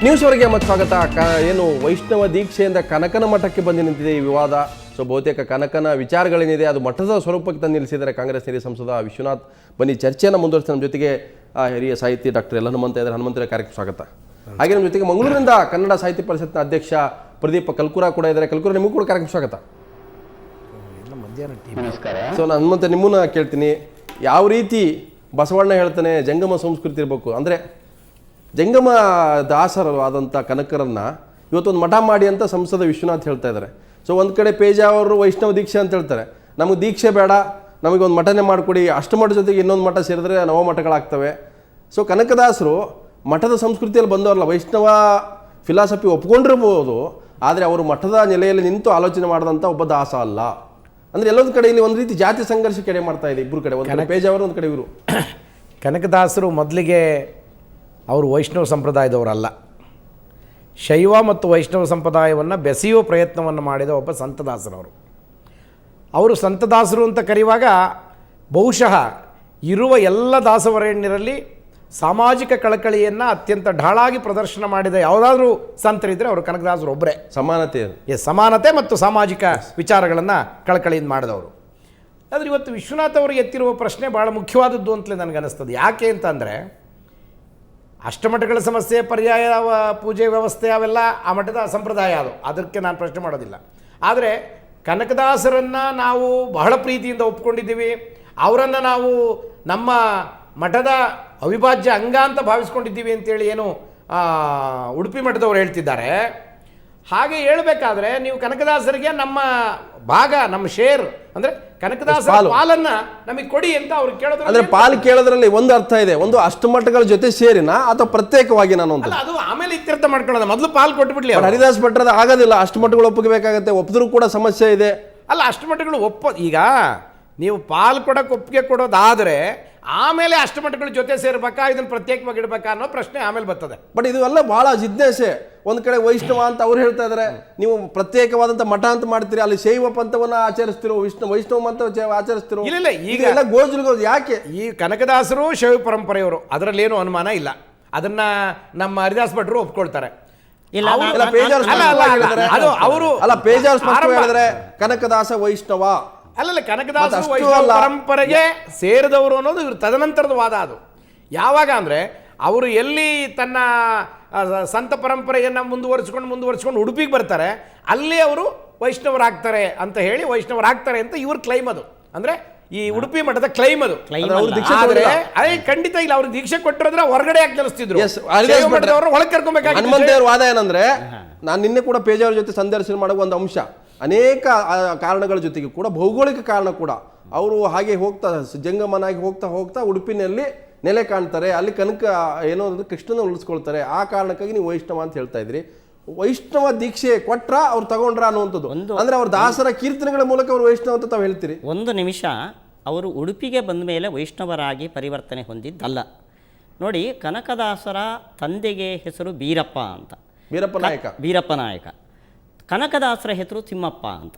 News ಅವರಿಗೆ ಮತ್ತೆ ಸ್ವಾಗತ. ಏನು ವೈಷ್ಣವ ದೀಕ್ಷೆಯಿಂದ ಕನಕನ ಮಠಕ್ಕೆ ಬಂದು ನಿಂತಿದೆ ಈ ವಿವಾದ. ಸೊ ಬಹುತೇಕ ಕನಕನ ವಿಚಾರಗಳೇನಿದೆ ಅದು ಮಠದ ಸ್ವರೂಪಕ್ಕೆ ತಂದು ನಿಲ್ಲಿಸಿದ್ದಾರೆ ಕಾಂಗ್ರೆಸ್ ಹಿರಿಯ ಸಂಸದ ವಿಶ್ವನಾಥ್. ಬನ್ನಿ ಚರ್ಚೆಯನ್ನು ಮುಂದುವರಿಸಿ. ನಮ್ಮ ಜೊತೆಗೆ ಹಿರಿಯ ಸಾಹಿತಿ ಡಾಕ್ಟರ್ ಎಲ್ ಹನುಮಂತ ಇದ್ದಾರೆ. ಹನುಮಂತರ ಕಾರ್ಯಕ್ರಮ ಸ್ವಾಗತ. ಹಾಗೆ ನಮ್ಮ ಜೊತೆಗೆ ಮಂಗಳೂರಿನಿಂದ ಕನ್ನಡ ಸಾಹಿತ್ಯ ಪರಿಷತ್ನ ಅಧ್ಯಕ್ಷ ಪ್ರದೀಪ್ ಕಲ್ಕುರ ಕೂಡ ಇದ್ದಾರೆ. ಕಲ್ಕುರ, ನಿಮಗೂ ಕೂಡ ಕಾರ್ಯಕ್ರಮ ಸ್ವಾಗತ. ಸೊ ನಾನು ಹನುಮಂತ ನಿಮ್ಮನ್ನ ಕೇಳ್ತೀನಿ, ಯಾವ ರೀತಿ ಬಸವಣ್ಣ ಹೇಳ್ತಾನೆ ಜಂಗಮ ಸಂಸ್ಕೃತಿ ಇರಬೇಕು, ಅಂದರೆ ಜಂಗಮ ದಾಸರು ಆದಂಥ ಕನಕರನ್ನು ಇವತ್ತೊಂದು ಮಠ ಮಾಡಿ ಅಂತ ಸಂಸದ ವಿಶ್ವನಾಥ್ ಹೇಳ್ತಾ ಇದ್ದಾರೆ. ಸೊ ಒಂದು ಕಡೆ ಪೇಜಾವರು ವೈಷ್ಣವ ದೀಕ್ಷೆ ಅಂತ ಹೇಳ್ತಾರೆ, ನಮಗೆ ದೀಕ್ಷೆ ಬೇಡ, ನಮಗೊಂದು ಮಠನೇ ಮಾಡಿಕೊಡಿ, ಅಷ್ಟಮಠ ಜೊತೆಗೆ ಇನ್ನೊಂದು ಮಠ ಸೇರಿದ್ರೆ ನವ ಮಠಗಳಾಗ್ತವೆ. ಸೊ ಕನಕದಾಸರು ಮಠದ ಸಂಸ್ಕೃತಿಯಲ್ಲಿ ಬಂದವರಲ್ಲ, ವೈಷ್ಣವ ಫಿಲಾಸಫಿ ಒಪ್ಕೊಂಡಿರ್ಬೋದು, ಆದರೆ ಅವರು ಮಠದ ನೆಲೆಯಲ್ಲಿ ನಿಂತು ಆಲೋಚನೆ ಮಾಡಿದಂಥ ಒಬ್ಬ ದಾಸ ಅಲ್ಲ. ಅಂದರೆ ಎಲ್ಲೊಂದು ಕಡೆ ಇಲ್ಲಿ ಒಂದು ರೀತಿ ಜಾತಿ ಸಂಘರ್ಷ ಕೆಡೆ ಮಾಡ್ತಾ ಇದೆ ಇಬ್ಬರು ಕಡೆ, ಒಂದು ಕಡೆ ಪೇಜಾವರು, ಒಂದು ಕಡೆ ಇವರು. ಕನಕದಾಸರು ಮೊದಲಿಗೆ ಅವರು ವೈಷ್ಣವ ಸಂಪ್ರದಾಯದವರಲ್ಲ, ಶೈವ ಮತ್ತು ವೈಷ್ಣವ ಸಂಪ್ರದಾಯವನ್ನು ಬೆಸೆಯುವ ಪ್ರಯತ್ನವನ್ನು ಮಾಡಿದ ಒಬ್ಬ ಸಂತದಾಸರವರು. ಅವರು ಸಂತದಾಸರು ಅಂತ ಕರೆಯುವಾಗ ಬಹುಶಃ ಇರುವ ಎಲ್ಲ ದಾಸವರೇಣ್ಯರಲ್ಲಿ ಸಾಮಾಜಿಕ ಕಳಕಳಿಯನ್ನು ಅತ್ಯಂತ ಢಾಳಾಗಿ ಪ್ರದರ್ಶನ ಮಾಡಿದ ಯಾವುದಾದ್ರೂ ಸಂತರಿದ್ದರೆ ಅವರು ಕನಕದಾಸರು ಒಬ್ಬರೇ. ಸಮಾನತೆ ಮತ್ತು ಸಾಮಾಜಿಕ ವಿಚಾರಗಳನ್ನು ಕಳಕಳಿಯಿಂದ ಮಾಡಿದವರು. ಆದರೆ ಇವತ್ತು ವಿಶ್ವನಾಥ್ ಅವರು ಎತ್ತಿರುವ ಪ್ರಶ್ನೆ ಭಾಳ ಮುಖ್ಯವಾದದ್ದು ಅಂತಲೇ ನನಗನ್ನಿಸ್ತದೆ. ಯಾಕೆ ಅಂತಂದರೆ ಅಷ್ಟಮಠಗಳ ಸಮಸ್ಯೆ, ಪರ್ಯಾಯ ಪೂಜೆ ವ್ಯವಸ್ಥೆ ಅವೆಲ್ಲ ಆ ಮಠದ ಸಂಪ್ರದಾಯ, ಅದಕ್ಕೆ ನಾನು ಪ್ರಶ್ನೆ ಮಾಡೋದಿಲ್ಲ. ಆದರೆ ಕನಕದಾಸರನ್ನು ನಾವು ಬಹಳ ಪ್ರೀತಿಯಿಂದ ಒಪ್ಕೊಂಡಿದ್ದೀವಿ, ಅವರನ್ನು ನಾವು ನಮ್ಮ ಮಠದ ಅವಿಭಾಜ್ಯ ಅಂಗ ಅಂತ ಭಾವಿಸ್ಕೊಂಡಿದ್ದೀವಿ ಅಂತೇಳಿ ಏನು ಉಡುಪಿ ಮಠದವರು ಹೇಳ್ತಿದ್ದಾರೆ. ಹಾಗೆ ಹೇಳಬೇಕಾದ್ರೆ ನೀವು ಕನಕದಾಸರಿಗೆ ನಮ್ಮ ಭಾಗ, ನಮ್ಮ ಶೇರ್ ಅಂದರೆ ಕನಕದಾಸರ ಪಾಲನ್ನ ನಮಗೆ ಕೊಡಿ ಅಂತ ಅವ್ರು ಕೇಳೋದು. ಅಂದ್ರೆ ಪಾಲು ಕೇಳೋದ್ರಲ್ಲಿ ಒಂದು ಅರ್ಥ ಇದೆ, ಒಂದು ಅಷ್ಟಮಠಗಳ ಜೊತೆ ಸೇರಿನ ಅಥವಾ ಪ್ರತ್ಯೇಕವಾಗಿ ನಾನು ಅಂತ ಅದು ಆಮೇಲೆ ಇತ್ಯರ್ಥ ಮಾಡ್ಕೊಳ್ಳೋದು, ಮೊದಲು ಪಾಲು ಕೊಟ್ಟುಬಿಡ್ಲಿ. ಹರಿದಾಸ್ ಭಟ್ರದ ಆಗೋದಿಲ್ಲ, ಅಷ್ಟಮಠಗಳು ಒಪ್ಪಿಗೆ ಒಪ್ಪಿದ್ರೂ ಕೂಡ ಸಮಸ್ಯೆ ಇದೆ. ಅಲ್ಲ, ಅಷ್ಟಮಠಗಳು ಈಗ ನೀವು ಪಾಲು ಕೊಡೋಕೆ ಒಪ್ಪಿಗೆ ಕೊಡೋದಾದರೆ ಆಮೇಲೆ ಅಷ್ಟಮಠಗಳ ಜೊತೆ ಸೇರ್ಬೇಕಾ, ಇದನ್ನು ಪ್ರತ್ಯೇಕವಾಗಿ ಇಡಬೇಕಾ ಅನ್ನೋ ಪ್ರಶ್ನೆ ಆಮೇಲೆ ಬರ್ತದೆ. ಬಟ್ ಇದು ಎಲ್ಲ ಬಹಳ ಜಿಜ್ಞಾಸೆ. ಒಂದು ಕಡೆ ವೈಷ್ಣವ ಅಂತ ಅವ್ರು ಹೇಳ್ತಾ ಇದ್ದಾರೆ, ನೀವು ಪ್ರತ್ಯೇಕವಾದಂಥ ಮಠ ಅಂತ ಮಾಡ್ತೀರಿ, ಅಲ್ಲಿ ಶೈವ ಪಂಥವನ್ನು ಆಚರಿಸ್ತಿರೋ, ವೈಷ್ಣವ ಅಂತ ಆಚರಿಸ್ತಿರೋ. ಇಲ್ಲ, ಈಗ ಗೋಜಲು ಯಾಕೆ? ಈ ಕನಕದಾಸರು ಶೈವ ಪರಂಪರೆಯವರು, ಅದರಲ್ಲೇನು ಅನುಮಾನ ಇಲ್ಲ. ಅದನ್ನ ನಮ್ಮ ಹರಿದಾಸ್ ಭಟ್ರು ಒಪ್ಕೊಳ್ತಾರೆ. ಕನಕದಾಸ ವೈಷ್ಣವ ಅಲ್ಲಲ್ಲ, ಕನಕದಾಸ ವೈಷ್ಣವ ಪರಂಪರೆಗೆ ಸೇರಿದವರು ಅನ್ನೋದು ಇವರು ತದನಂತರದ ವಾದ. ಅದು ಯಾವಾಗ ಅಂದರೆ ಅವರು ಎಲ್ಲಿ ತನ್ನ ಸಂತ ಪರಂಪರೆಯನ್ನು ಮುಂದುವರಿಸ್ಕೊಂಡು ಉಡುಪಿಗೆ ಬರ್ತಾರೆ, ಅಲ್ಲಿ ಅವರು ವೈಷ್ಣವರಾಗ್ತಾರೆ ಅಂತ ಹೇಳಿ ವೈಷ್ಣವರಾಗ್ತಾರೆ ಅಂತ ಇವ್ರ ಕ್ಲೈಮ್. ಅದು ಅಂದರೆ ಈ ಉಡುಪಿ ಮಠದ ಕ್ಲೈಮ್. ಅದು ಅದೇ ಖಂಡಿತ ಇಲ್ಲ. ಅವ್ರಿಗೆ ದೀಕ್ಷೆ ಕೊಟ್ಟಿರೋದ್ರೆ ಹೊರಗಡೆ ಯಾಕೆ ಕಲಿಸ್ತಿದ್ರು, ಒಳಗೆ ಕರ್ಕೊಬೇಕಾಗಿ. ಹನುಮಂತೇವ್ರ ವಾದ ಏನಂದ್ರೆ, ನಾನು ನಿನ್ನೆ ಕೂಡ ಪೇಜಾವ್ರ ಜೊತೆ ಸಂದರ್ಶನ ಮಾಡೋ ಒಂದು ಅಂಶ, ಅನೇಕ ಕಾರಣಗಳ ಜೊತೆಗೆ ಕೂಡ ಭೌಗೋಳಿಕ ಕಾರಣ ಕೂಡ ಅವರು ಹಾಗೆ ಹೋಗ್ತಾ ಜಂಗಮನಾಗಿ ಹೋಗ್ತಾ ಉಡುಪಿನಲ್ಲಿ ನೆಲೆ ಕಾಣ್ತಾರೆ, ಅಲ್ಲಿ ಕನಕ ಏನೋ ಕೃಷ್ಣನ ಉಳಿಸ್ಕೊಳ್ತಾರೆ. ಆ ಕಾರಣಕ್ಕಾಗಿ ನೀವು ವೈಷ್ಣವ ಅಂತ ಹೇಳ್ತಾ ಇದ್ರಿ. ವೈಷ್ಣವ ದೀಕ್ಷೆ ಕೊಟ್ರ ಅವ್ರು ತಗೊಂಡ್ರ ಅನ್ನುವಂಥದ್ದು, ಅಂದ್ರೆ ಅವ್ರ ದಾಸರ ಕೀರ್ತನೆಗಳ ಮೂಲಕ ಅವ್ರು ವೈಷ್ಣವ ಅಂತ ತಾವು ಹೇಳ್ತೀರಿ. ಒಂದು ನಿಮಿಷ, ಅವರು ಉಡುಪಿಗೆ ಬಂದ ಮೇಲೆ ವೈಷ್ಣವರಾಗಿ ಪರಿವರ್ತನೆ ಹೊಂದಿದ್ದಲ್ಲ. ನೋಡಿ, ಕನಕದಾಸರ ತಂದೆಗೆ ಹೆಸರು ಬೀರಪ್ಪ ಅಂತ, ಬೀರಪ್ಪ ನಾಯಕ. ಕನಕದಾಸರ ಹೆಸರು ತಿಮ್ಮಪ್ಪ ಅಂತ.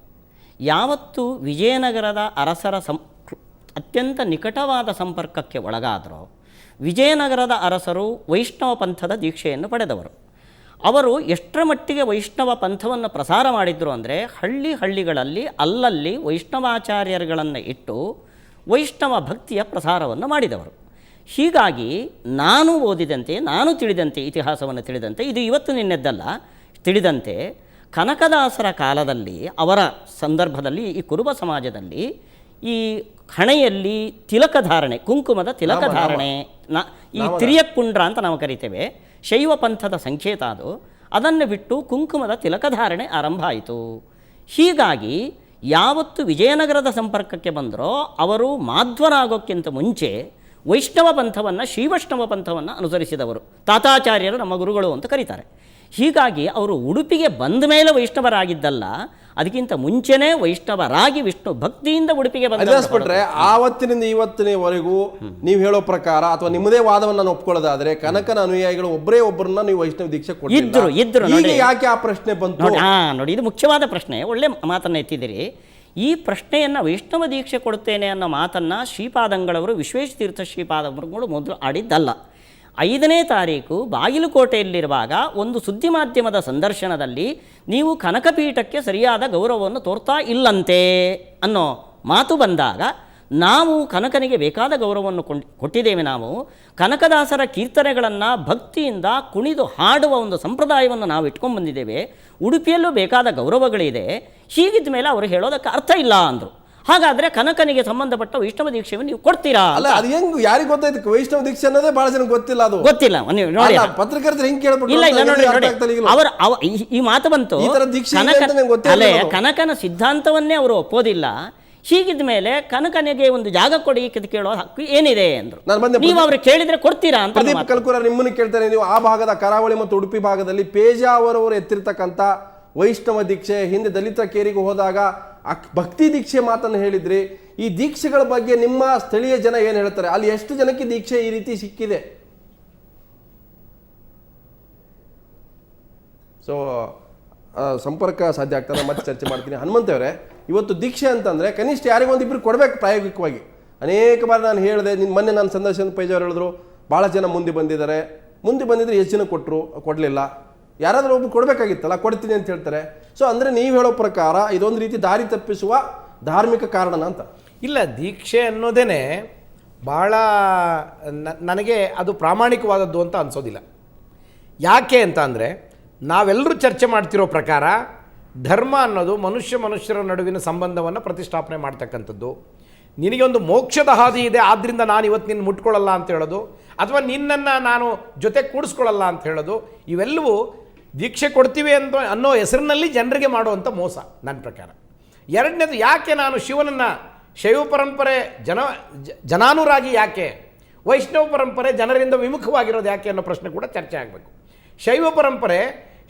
ಯಾವತ್ತು ವಿಜಯನಗರದ ಅರಸರ ಅತ್ಯಂತ ನಿಕಟವಾದ ಸಂಪರ್ಕಕ್ಕೆ ಒಳಗಾದರೋ, ವಿಜಯನಗರದ ಅರಸರು ವೈಷ್ಣವ ಪಂಥದ ದೀಕ್ಷೆಯನ್ನು ಪಡೆದವರು. ಅವರು ಎಷ್ಟರ ಮಟ್ಟಿಗೆ ವೈಷ್ಣವ ಪಂಥವನ್ನು ಪ್ರಸಾರ ಮಾಡಿದರು ಅಂದರೆ, ಹಳ್ಳಿಗಳಲ್ಲಿ ಅಲ್ಲಲ್ಲಿ ವೈಷ್ಣವಾಚಾರ್ಯರುಗಳನ್ನು ಇಟ್ಟು ವೈಷ್ಣವ ಭಕ್ತಿಯ ಪ್ರಸಾರವನ್ನು ಮಾಡಿದವರು. ಹೀಗಾಗಿ ನಾನು ಓದಿದಂತೆ, ನಾನು ತಿಳಿದಂತೆ, ಇತಿಹಾಸವನ್ನು ತಿಳಿದಂತೆ, ಇದು ಇವತ್ತು ನಿನ್ನೆದ್ದಲ್ಲ, ತಿಳಿದಂತೆ ಕನಕದಾಸರ ಕಾಲದಲ್ಲಿ, ಅವರ ಸಂದರ್ಭದಲ್ಲಿ, ಈ ಕುರುಬ ಸಮಾಜದಲ್ಲಿ ಈ ಹಣೆಯಲ್ಲಿ ತಿಲಕಧಾರಣೆ, ಕುಂಕುಮದ ತಿಲಕಧಾರಣೆ, ಈ ತಿರಿಯಕ್ಕುಂಡ್ರ ಅಂತ ನಾವು ಕರಿತೇವೆ, ಶೈವ ಪಂಥದ ಸಂಕೇತ. ಅದನ್ನು ಬಿಟ್ಟು ಕುಂಕುಮದ ತಿಲಕಧಾರಣೆ ಆರಂಭ ಆಯಿತು. ಹೀಗಾಗಿ ಯಾವತ್ತು ವಿಜಯನಗರದ ಸಂಪರ್ಕಕ್ಕೆ ಬಂದರೋ ಅವರು ಮಾಧ್ವರಾಗೋಕ್ಕಿಂತ ಮುಂಚೆ ವೈಷ್ಣವ ಪಂಥವನ್ನು, ಶ್ರೀವೈಷ್ಣವ ಪಂಥವನ್ನು ಅನುಸರಿಸಿದವರು. ತಾತಾಚಾರ್ಯರು ನಮ್ಮ ಗುರುಗಳು ಅಂತ ಕರೀತಾರೆ. ಹೀಗಾಗಿ ಅವರು ಉಡುಪಿಗೆ ಬಂದ ಮೇಲೆ ವೈಷ್ಣವರಾಗಿದ್ದಲ್ಲ, ಅದಕ್ಕಿಂತ ಮುಂಚೆನೇ ವೈಷ್ಣವರಾಗಿ ವಿಷ್ಣು ಭಕ್ತಿಯಿಂದ ಉಡುಪಿಗೆ ಬಂದ್ರೆ. ಆವತ್ತಿನಿಂದ ಇವತ್ತಿನವರೆಗೂ ನೀವು ಹೇಳೋ ಪ್ರಕಾರ ಅಥವಾ ನಿಮ್ಮದೇ ವಾದವನ್ನು ನಾನು ಒಪ್ಕೊಳ್ಳೋದಾದ್ರೆ, ಕನಕನ ಅನುಯಾಯಿಗಳು ಒಬ್ಬರನ್ನ ನೀವು ವೈಷ್ಣವ ದೀಕ್ಷೆ ಇದ್ರು. ಯಾಕೆ ಆ ಪ್ರಶ್ನೆ ಬಂತು ನೋಡಿ, ಇದು ಮುಖ್ಯವಾದ ಪ್ರಶ್ನೆ. ಒಳ್ಳೆ ಮಾತನ್ನ ಎತ್ತಿದಿರಿ. ಈ ಪ್ರಶ್ನೆಯನ್ನು ವೈಷ್ಣವ ದೀಕ್ಷೆ ಕೊಡುತ್ತೇನೆ ಅನ್ನೋ ಮಾತನ್ನು ಶ್ರೀಪಾದಂಗಳವರು, ವಿಶ್ವೇಶ ತೀರ್ಥ ಶ್ರೀಪಾದಂಗಳು ಮೊದಲು ಆಡಿದ್ದಲ್ಲ. 5ನೇ ತಾರೀಕು ಬಾಗಿಲುಕೋಟೆಯಲ್ಲಿರುವಾಗ ಒಂದು ಸುದ್ದಿ ಮಾಧ್ಯಮದ ಸಂದರ್ಶನದಲ್ಲಿ ನೀವು ಕನಕಪೀಠಕ್ಕೆ ಸರಿಯಾದ ಗೌರವವನ್ನು ತೋರ್ತಾ ಇಲ್ಲಂತೆ ಅನ್ನೋ ಮಾತು ಬಂದಾಗ, ನಾವು ಕನಕನಿಗೆ ಬೇಕಾದ ಗೌರವವನ್ನು ಕೊಟ್ಟಿದ್ದೇವೆ. ನಾವು ಕನಕದಾಸರ ಕೀರ್ತನೆಗಳನ್ನು ಭಕ್ತಿಯಿಂದ ಕುಣಿದು ಹಾಡುವ ಒಂದು ಸಂಪ್ರದಾಯವನ್ನು ನಾವು ಇಟ್ಕೊಂಡು ಬಂದಿದ್ದೇವೆ. ಉಡುಪಿಯಲ್ಲೂ ಬೇಕಾದ ಗೌರವಗಳಿದೆ. ಹೀಗಿದ್ದ ಮೇಲೆ ಅವರು ಹೇಳೋದಕ್ಕೆ ಅರ್ಥ ಇಲ್ಲ ಅಂದರು. ಹಾಗಾದ್ರೆ ಕನಕನಿಗೆ ಸಂಬಂಧಪಟ್ಟ ವೈಷ್ಣವ ದೀಕ್ಷೆಯನ್ನು ನೀವು ಕೊಡ್ತೀರಾ? ಅಲ್ಲ, ಅದು ಹೆಂಗ್ ಯಾರಿಗೆ ಗೊತ್ತಾಯ್ತು ವೈಷ್ಣವ ದೀಕ್ಷೆ ಅನ್ನೋದೇ ಬಹಳ ಜನ ಗೊತ್ತಿಲ್ಲ. ಅದು ಗೊತ್ತಿಲ್ಲ. ನೀವು ನೋಡಿ, ಪತ್ರಕರ್ತರು ಹೆಂಗ್ ಕೇಳ್ಬಿಟ್ಟು ಇಲ್ಲ ಇಲ್ಲ ನೋಡಿ ಈ ಮಾತು ಬಂತು. ಕನಕನ ಸಿದ್ಧಾಂತವನ್ನೇ ಅವರು ಒಪ್ಪೋದಿಲ್ಲ. ಹೀಗಿದ ಮೇಲೆ ಕನಕನಿಗೆ ಒಂದು ಜಾಗ ಕೊಡಿ ಕೇಳೋ ಹಕ್ಕು ಏನಿದೆ ಅಂದ್ರು. ನೀವು ಅವ್ರಿಗೆ ಕೇಳಿದ್ರೆ ಕೊಡ್ತೀರಾ ಅಂತ. ಪ್ರದೀಪ್ ಕಲ್ಕೂರ ನಿಮ್ಮನ್ನು ಕೇಳ್ತಾರೆ, ನೀವು ಆ ಭಾಗದ ಕರಾವಳಿ ಮತ್ತು ಉಡುಪಿ ಭಾಗದಲ್ಲಿ ಪೇಜಾವರವರು ಎತ್ತಿರ್ತಕ್ಕಂಥ ವೈಷ್ಣವ ದೀಕ್ಷೆ, ಹಿಂದೆ ದಲಿತ ಕೇರಿಗೆ ಹೋದಾಗ ಭಕ್ತಿ ದೀಕ್ಷೆ ಮಾತನ್ನು ಹೇಳಿದ್ರಿ. ಈ ದೀಕ್ಷೆಗಳ ಬಗ್ಗೆ ನಿಮ್ಮ ಸ್ಥಳೀಯ ಜನ ಏನು ಹೇಳ್ತಾರೆ? ಅಲ್ಲಿ ಎಷ್ಟು ಜನಕ್ಕೆ ದೀಕ್ಷೆ ಈ ರೀತಿ ಸಿಕ್ಕಿದೆ? ಸೊ ಸಂಪರ್ಕ ಸಾಧ್ಯ ಆಗ್ತದೆ, ಮತ್ತೆ ಚರ್ಚೆ ಮಾಡ್ತೀನಿ. ಹನುಮಂತವರೇ, ಇವತ್ತು ದೀಕ್ಷೆ ಅಂತಂದರೆ ಕನಿಷ್ಠ ಯಾರಿಗೊಂದಿಬ್ಬರು ಕೊಡಬೇಕು ಪ್ರಾಯೋಗಿಕವಾಗಿ. ಅನೇಕ ಬಾರಿ ನಾನು ಹೇಳಿದೆ, ಮೊನ್ನೆ ನಾನು ಸಂದರ್ಶನ ಪೇಜವ್ರು ಹೇಳಿದ್ರು ಭಾಳ ಜನ ಮುಂದೆ ಬಂದಿದ್ದಾರೆ. ಮುಂದೆ ಬಂದಿದ್ರೆ ಎಷ್ಟು ಜನ ಕೊಟ್ಟರು, ಕೊಡಲಿಲ್ಲ. ಯಾರಾದರೂ ಒಬ್ಬರು ಕೊಡಬೇಕಾಗಿತ್ತಲ್ಲ, ಕೊಡ್ತೀನಿ ಅಂತ ಹೇಳ್ತಾರೆ. ಸೊ ಅಂದರೆ ನೀವು ಹೇಳೋ ಪ್ರಕಾರ ಇದೊಂದು ರೀತಿ ದಾರಿ ತಪ್ಪಿಸುವ ಧಾರ್ಮಿಕ ಕಾರಣನ ಅಂತ? ಇಲ್ಲ, ದೀಕ್ಷೆ ಅನ್ನೋದೇ ಭಾಳ ನನಗೆ ಅದು ಪ್ರಾಮಾಣಿಕವಾದದ್ದು ಅಂತ ಅನಿಸೋದಿಲ್ಲ. ಯಾಕೆ ಅಂತ ಅಂದರೆ, ನಾವೆಲ್ಲರೂ ಚರ್ಚೆ ಮಾಡ್ತಿರೋ ಪ್ರಕಾರ ಧರ್ಮ ಅನ್ನೋದು ಮನುಷ್ಯರ ನಡುವಿನ ಸಂಬಂಧವನ್ನು ಪ್ರತಿಷ್ಠಾಪನೆ ಮಾಡ್ತಕ್ಕಂಥದ್ದು. ನಿನಗೆ ಒಂದು ಮೋಕ್ಷದ ಹಾದಿ ಇದೆ, ಆದ್ದರಿಂದ ನಾನು ಇವತ್ತು ನಿನ್ನ ಮುಟ್ಕೊಳ್ಳಲ್ಲ ಅಂತ ಹೇಳೋದು, ಅಥವಾ ನಿನ್ನನ್ನು ನಾನು ಜೊತೆ ಕೂಡಿಸ್ಕೊಳ್ಳಲ್ಲ ಅಂತ ಹೇಳೋದು, ಇವೆಲ್ಲವೂ ದೀಕ್ಷೆ ಕೊಡ್ತೀವಿ ಅನ್ನೋ ಹೆಸರಿನಲ್ಲಿ ಜನರಿಗೆ ಮಾಡುವಂಥ ಮೋಸ ನನ್ನ ಪ್ರಕಾರ. ಎರಡನೇದು, ಯಾಕೆ ನಾನು ಶಿವನನ್ನು ಶೈವ ಪರಂಪರೆ ಜನಾನುರಾಗಿ ಯಾಕೆ, ವೈಷ್ಣವ ಪರಂಪರೆ ಜನರಿಂದ ವಿಮುಖವಾಗಿರೋದು ಯಾಕೆ ಅನ್ನೋ ಪ್ರಶ್ನೆ ಕೂಡ ಚರ್ಚೆ ಆಗಬೇಕು. ಶೈವ ಪರಂಪರೆ,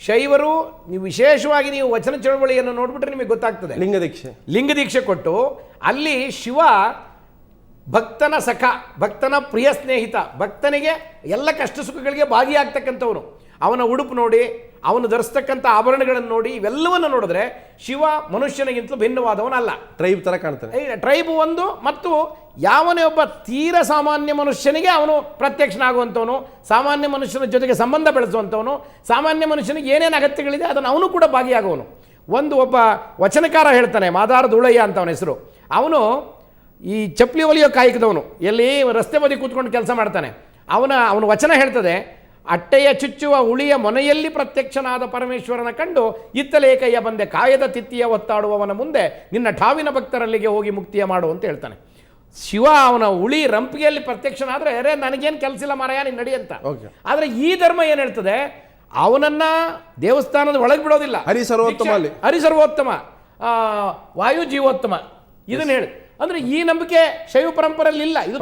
ಶೈವರು ನೀವು ವಿಶೇಷವಾಗಿ ನೀವು ವಚನ ಚಳವಳಿಯನ್ನು ನೋಡಿಬಿಟ್ರೆ ನಿಮಗೆ ಗೊತ್ತಾಗ್ತದೆ. ಲಿಂಗ ದೀಕ್ಷೆ ಕೊಟ್ಟು ಅಲ್ಲಿ ಶಿವ ಭಕ್ತನ ಸಖ, ಭಕ್ತನ ಪ್ರಿಯ ಸ್ನೇಹಿತ, ಭಕ್ತನಿಗೆ ಎಲ್ಲ ಕಷ್ಟ ಸುಖಗಳಿಗೆ ಭಾಗಿಯಾಗ್ತಕ್ಕಂಥವನು. ಅವನ ಉಡುಪು ನೋಡಿ, ಅವನು ಧರಿಸ್ತಕ್ಕಂಥ ಆಭರಣಗಳನ್ನು ನೋಡಿ, ಇವೆಲ್ಲವನ್ನು ನೋಡಿದ್ರೆ ಶಿವ ಮನುಷ್ಯನಿಗಿಂತಲೂ ಭಿನ್ನವಾದವನಲ್ಲ. ಟ್ರೈಬ್ ಥರ ಕಾಣ್ತಾನೆ. ಟ್ರೈಬ್ ಒಂದು, ಮತ್ತು ಯಾವನೇ ಒಬ್ಬ ತೀರ ಸಾಮಾನ್ಯ ಮನುಷ್ಯನಿಗೆ ಅವನು ಪ್ರತ್ಯಕ್ಷನಾಗುವಂಥವನು, ಸಾಮಾನ್ಯ ಮನುಷ್ಯನ ಜೊತೆಗೆ ಸಂಬಂಧ ಬೆಳೆಸುವಂಥವನು, ಸಾಮಾನ್ಯ ಮನುಷ್ಯನಿಗೆ ಏನೇನು ಅಗತ್ಯಗಳಿದೆ ಅದನ್ನು ಅವನು ಕೂಡ ಭಾಗಿಯಾಗುವನು. ಒಬ್ಬ ವಚನಕಾರ ಹೇಳ್ತಾನೆ, ಮಾದಾರ ಧೂಳಯ್ಯ ಅಂತ ಅವನ ಹೆಸರು. ಅವನು ಈ ಚಪ್ಪಲಿ ಹೊಲಿಯೋ ಕಾಯಕದವನು, ಎಲ್ಲಿ ರಸ್ತೆ ಬದಿ ಕೂತ್ಕೊಂಡು ಕೆಲಸ ಮಾಡ್ತಾನೆ. ಅವನ ವಚನ ಹೇಳ್ತದೆ, ಅಟ್ಟೆಯ ಚುಚ್ಚುವ ಉಳಿಯ ಮೊನೆಯಲ್ಲಿ ಪ್ರತ್ಯಕ್ಷನಾದ ಪರಮೇಶ್ವರನ ಕಂಡು ಇತ್ತಲೇಕಯ್ಯ ಬಂದೆ, ಕಾಯದ ತಿತ್ತಿಯ ಒತ್ತಾಡುವವನ ಮುಂದೆ ನಿನ್ನ ಠಾವಿನ ಭಕ್ತರಲ್ಲಿಗೆ ಹೋಗಿ ಮುಕ್ತಿಯ ಮಾಡು ಅಂತ ಹೇಳ್ತಾನೆ. ಶಿವ ಅವನ ಉಳಿ ರಂಪಿಗೆಯಲ್ಲಿ ಪ್ರತ್ಯಕ್ಷನಾದರೆ ಅರೇ ನನಗೇನು ಕೆಲಸ ಇಲ್ಲ ಮಾರಾಯ ನೀನು ನಡಿ ಅಂತ. ಆದರೆ ಈ ಧರ್ಮ ಏನು ಹೇಳ್ತದೆ, ಅವನನ್ನ ದೇವಸ್ಥಾನದ ಒಳಗೆ ಬಿಡೋದಿಲ್ಲ. ಹರಿಸರ್ವೋತ್ತಮ, ವಾಯು ಜೀವೋತ್ತಮ, ಇದನ್ನ ಹೇಳಿ. ಅಂದ್ರೆ ಈ ನಂಬಿಕೆ ಶೈವ ಪರಂಪರೆಯಲ್ಲಿ ಇಲ್ಲ. ಇದು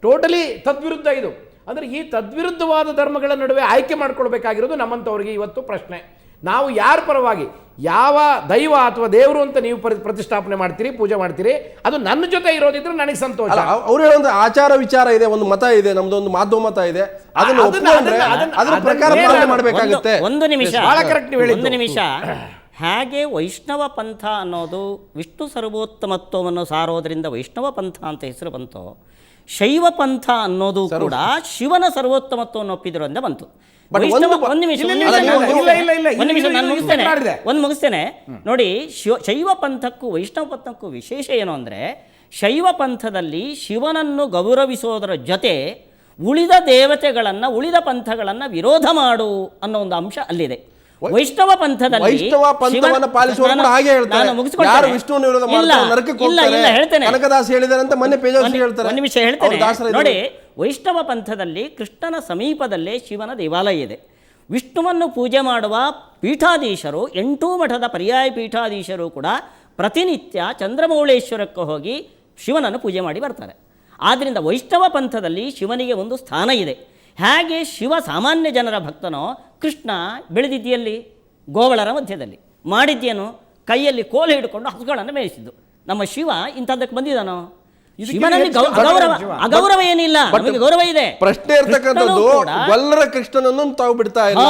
ಟೋಟಲಿ ತದ್ವಿರುದ್ಧ. ಇದು ಅಂದರೆ ಈ ತದ್ವಿರುದ್ಧವಾದ ಧರ್ಮಗಳ ನಡುವೆ ಆಯ್ಕೆ ಮಾಡ್ಕೊಳ್ಬೇಕಾಗಿರೋದು ನಮ್ಮಂಥವ್ರಿಗೆ ಇವತ್ತು ಪ್ರಶ್ನೆ. ನಾವು ಯಾರ ಪರವಾಗಿ, ಯಾವ ದೈವ ಅಥವಾ ದೇವರು ಅಂತ ನೀವು ಪ್ರತಿಷ್ಠಾಪನೆ ಮಾಡ್ತೀರಿ, ಪೂಜೆ ಮಾಡ್ತೀರಿ, ಅದು ನನ್ನ ಜೊತೆ ಇರೋದಿದ್ರೆ ನನಗೆ ಸಂತೋಷ. ಅವ್ರು ಹೇಳೋ ಆಚಾರ ವಿಚಾರ ಇದೆ, ಒಂದು ಮತ ಇದೆ, ನಮ್ದು ಒಂದು ಮಾಧ್ಯಮ ಮತ ಇದೆ, ಅದರ ಪ್ರಕಾರ ಮಾಡಬೇಕಾಗುತ್ತೆ. ಒಂದು ನಿಮಿಷ, ಬಹಳ ಕರೆಕ್ಟ್ ನೀವು ಹೇಳಿ. ಒಂದು ನಿಮಿಷ. ಹಾಗೆ ವೈಷ್ಣವ ಪಂಥ ಅನ್ನೋದು ವಿಷ್ಣು ಸರ್ವೋತ್ತಮತ್ವವನ್ನು ಸಾರೋದ್ರಿಂದ ವೈಷ್ಣವ ಪಂಥ ಅಂತ ಹೆಸರು ಬಂತು. ಶೈವ ಪಂಥ ಅನ್ನೋದು ಕೂಡ ಶಿವನ ಸರ್ವೋತ್ತಮತ್ವವನ್ನು ಒಪ್ಪಿದ್ರಿಂದ ಬಂತು. ಒಂದು ಮುಗಿಸ್ತೇನೆ ನೋಡಿ. ಶೈವ ಪಂಥಕ್ಕೂ ವೈಷ್ಣವ ಪಂಥಕ್ಕೂ ವಿಶೇಷ ಏನು ಅಂದರೆ, ಶೈವ ಪಂಥದಲ್ಲಿ ಶಿವನನ್ನು ಗೌರವಿಸೋದರ ಜೊತೆ ಉಳಿದ ದೇವತೆಗಳನ್ನು, ಉಳಿದ ಪಂಥಗಳನ್ನು ವಿರೋಧ ಮಾಡು ಅನ್ನೋ ಒಂದು ಅಂಶ ಅಲ್ಲಿದೆ. ವೈಷ್ಣವ ಪಂಥದಲ್ಲಿ ನೋಡಿ, ವೈಷ್ಣವ ಪಂಥದಲ್ಲಿ ಕೃಷ್ಣನ ಸಮೀಪದಲ್ಲೇ ಶಿವನ ದೇವಾಲಯ ಇದೆ. ವಿಷ್ಣುವನ್ನು ಪೂಜೆ ಮಾಡುವ ಪೀಠಾಧೀಶರು, 8 ಮಠದ ಪರ್ಯಾಯ ಪೀಠಾಧೀಶರು ಕೂಡ ಪ್ರತಿನಿತ್ಯ ಚಂದ್ರಮೌಳೇಶ್ವರಕ್ಕೆ ಹೋಗಿ ಶಿವನನ್ನು ಪೂಜೆ ಮಾಡಿ ಬರ್ತಾರೆ. ಆದ್ದರಿಂದ ವೈಷ್ಣವ ಪಂಥದಲ್ಲಿ ಶಿವನಿಗೆ ಒಂದು ಸ್ಥಾನ ಇದೆ. ಹೇಗೆ ಶಿವ ಸಾಮಾನ್ಯ ಜನರ ಭಕ್ತನೋ, ಕೃಷ್ಣ ಬೆಳೆದಿದ್ದಲ್ಲಿ ಗೋವಳರ ಮಧ್ಯದಲ್ಲಿ ಮಾಡಿದ್ಯೇನು, ಕೈಯಲ್ಲಿ ಕೋಲು ಹಿಡ್ಕೊಂಡು ಹಸುಗಳನ್ನು ಮೇಯಿಸಿದ್ದು. ನಮ್ಮ ಶಿವ ಇಂಥದ್ದಕ್ಕೆ ಬಂದಿದ್ದಾನೋ? ಶಿವನಲ್ಲಿ ಅಗೌರವ ಏನಿಲ್ಲ, ಗೌರವ ಇದೆ. ಪ್ರಶ್ನೆ ಇರ್ತಕ್ಕಂಥದ್ದು, ಗೊಲ್ಲರ ಕೃಷ್ಣನನ್ನು ತಾವು ಬಿಡ್ತಾ ಇಲ್ಲ,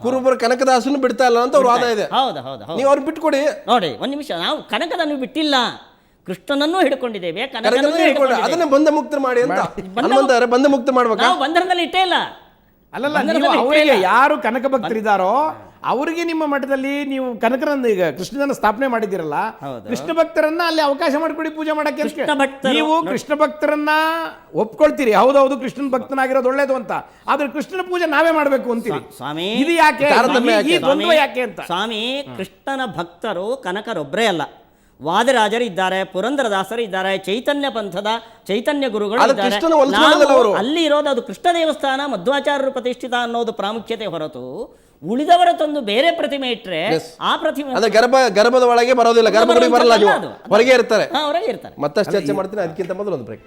ಕುರುಬರ ಕನಕದಾಸನ್ನು ಬಿಡ್ತಾ ಇಲ್ಲ ಅಂತ ಅವ್ರ ವಾದ ಇದೆ. ಹೌದು ಹೌದು, ನೀವು ಅವ್ರು ಬಿಟ್ಕೊಡಿ. ನೋಡಿ ಒಂದು ನಿಮಿಷ, ನಾವು ಕನಕದನ್ನು ಬಿಟ್ಟಿಲ್ಲ. ಕೃಷ್ಣನನ್ನೂ ಹಿಡ್ಕೊಂಡಿದ್ದೇವೆ, ಕನಕನನ್ನು ಕನಕನನ್ನೂ ಹಿಡ್ಕೊಂಡು ಹಿಡ್ಕೊಂಡಿದ್ದೇವೆ. ಅದನ್ನ ಬಂಧ ಮುಕ್ತ ಮಾಡಿ ಅಂತ ಹನುಮಂತವ್ರೆ ಬಂಧ ಮುಕ್ತ ಮಾಡ್ಬೇಕಾ? ನಾವು ಬಂಧನದಲ್ಲಿ ಇಟ್ಟೇ ಇಲ್ಲ. ಅಲ್ಲಲ್ಲ, ಬಂಧನದಲ್ಲಿ ನೀವು ಇಟ್ಟೇ ಅವರಿಗೆ ಇಲ್ಲ. ಯಾರು ಕನಕ ಭಕ್ತರಿದ್ದಾರೋ ಅವರಿಗೆ ನಿಮ್ಮ ಮಠದಲ್ಲಿ ನೀವು ಕನಕರನ್ನ ಈಗ ಕೃಷ್ಣನ ಸ್ಥಾಪನೆ ಮಾಡಿದ್ದೀರಲ್ಲ, ಹೌದು. ಕೃಷ್ಣ ಭಕ್ತರನ್ನ ಅಲ್ಲಿ ಅವಕಾಶ ಮಾಡಿಕೊಡಿ ಪೂಜೆ ಮಾಡಕ್ಕೆ. ಕೃಷ್ಣ ಭಕ್ತರು- ನೀವು ಕೃಷ್ಣ ಭಕ್ತರನ್ನ ಒಪ್ಕೊಳ್ತೀರಿ, ಹೌದೌದು ಕೃಷ್ಣನ ಭಕ್ತನಾಗಿರೋದು ಒಳ್ಳೇದು ಅಂತ, ಆದ್ರೆ ಕೃಷ್ಣನ ಪೂಜೆ ನಾವೇ ಮಾಡಬೇಕು ಅಂತೀರಿ. ಸ್ವಾಮಿ, ಇದು ಯಾಕೆ ತಾರತಮ್ಯ ಯಾಕೆ? ಈ ದ್ವಂದ್ವ ಯಾಕೆ ಅಂತ? ಸ್ವಾಮಿ, ಕೃಷ್ಣನ ಭಕ್ತರು ಕನಕರೊಬ್ಬರೇ ಅಲ್ಲ, ವಾದಿರಾಜರು ಇದ್ದಾರೆ, ಪುರಂದರದಾಸರು ಇದ್ದಾರೆ, ಚೈತನ್ಯ ಪಂಥದ ಚೈತನ್ಯ ಗುರುಗಳು ಆದ್ರೆ ಇದ್ದಾರೆ. ಕೃಷ್ಣನ ಒಲಿಸ್ಕೊಳ್ಳೋದಲ್ಲ ನಾವು ಅವರು. ಅಲ್ಲಿ ಇರೋದು ಅದು ಕೃಷ್ಣ ದೇವಸ್ಥಾನ ಮಧ್ವಾಚಾರ್ಯರು ಪ್ರತಿಷ್ಠಿತ ಅನ್ನೋದು ಪ್ರಾಮುಖ್ಯತೆ ಹೊರತು ಉಳಿದವರ ತಂದು ಬೇರೆ ಪ್ರತಿಮೆ ಇಟ್ಟರೆ ಆ ಪ್ರತಿಮೆ ಅಂದ್ರೆ ಗರ್ಭದ ಒಳಗೆ ಬರೋದಿಲ್ಲ, ಗರ್ಭಗುಡಿ ಬರಲ್ಲ, ನೀವು ಹೊರಗೆ ಇರ್ತಾರೆ. ಹೊರಗೆ ಇರ್ತಾರೆ. ಮತ್ತಷ್ಟು ಚರ್ಚೆ ಮಾಡ್ತೀನಿ, ಅದಕ್ಕಿಂತ ಮೊದಲು ಒಂದು ಬ್ರೇಕ್.